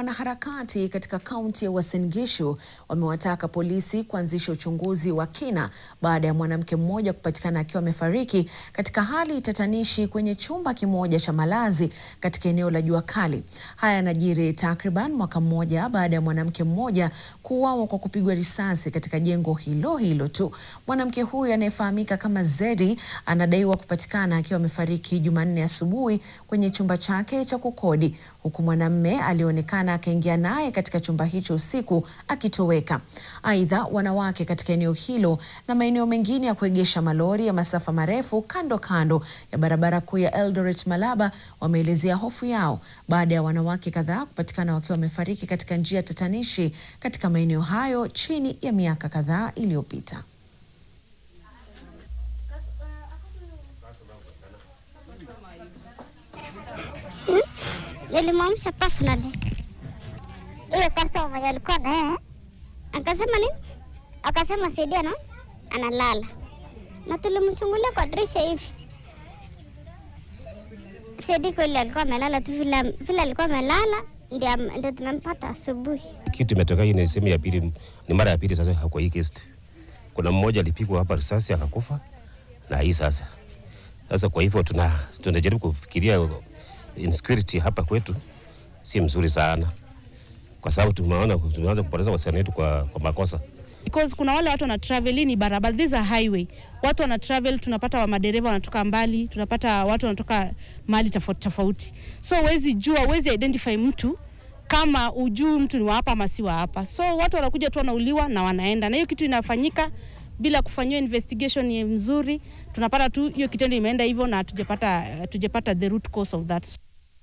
wanaharakati katika kaunti ya Uasin Gishu wamewataka polisi kuanzisha uchunguzi wa kina baada ya mwanamke mmoja kupatikana akiwa amefariki katika hali tatanishi kwenye chumba kimoja cha malazi katika eneo la Jua Kali. Haya yanajiri takriban mwaka mmoja baada ya mwanamke mmoja kuuawa kwa kupigwa risasi katika jengo hilo hilo tu. Mwanamke huyu anayefahamika kama Zedi anadaiwa kupatikana akiwa amefariki Jumanne asubuhi kwenye chumba chake cha kukodi, huku mwanamume alionekana akaingia naye katika chumba hicho usiku akitoweka. Aidha, wanawake katika eneo hilo na maeneo mengine ya kuegesha malori ya masafa marefu kando ya barabara kuu ya Eldoret Malaba wameelezea hofu yao baada ya wanawake kadhaa kupatikana wakiwa wamefariki katika njia tatanishi katika maeneo hayo chini ya miaka kadhaa iliyopita. Nilimwamsha personally. Ile customer alikuwa naye akasema nini? Akasema Saidia no analala. Na tulimchungulia kwa dirisha hivi. Saidia kweli alikuwa amelala tu vile alikuwa amelala ndio tumempata asubuhi. Kitu imetokea hii ni sehemu ya pili, ni mara ya pili sasa kwa hii kesi. Kuna mmoja alipigwa hapa risasi akakufa na hii sasa. Sasa kwa hivyo tunajaribu kufikiria insecurity hapa kwetu si mzuri sana, kwa sababu tunaanza kupoteza wasichana wetu kwa makosa. Because kuna wale watu wana travel ni barabara, this is a highway. Watu wana travel, tunapata wa madereva wanatoka mbali, tunapata watu wanatoka mahali tofauti. So huwezi identify mtu kama ujui mtu ni wa hapa ama si wa hapa. So watu wanakuja tu wanauliwa na wanaenda. Na hiyo kitu inafanyika bila kufanywa investigation mzuri. Tunapata tu hiyo kitendo imeenda hivyo na tujapata the root cause of that.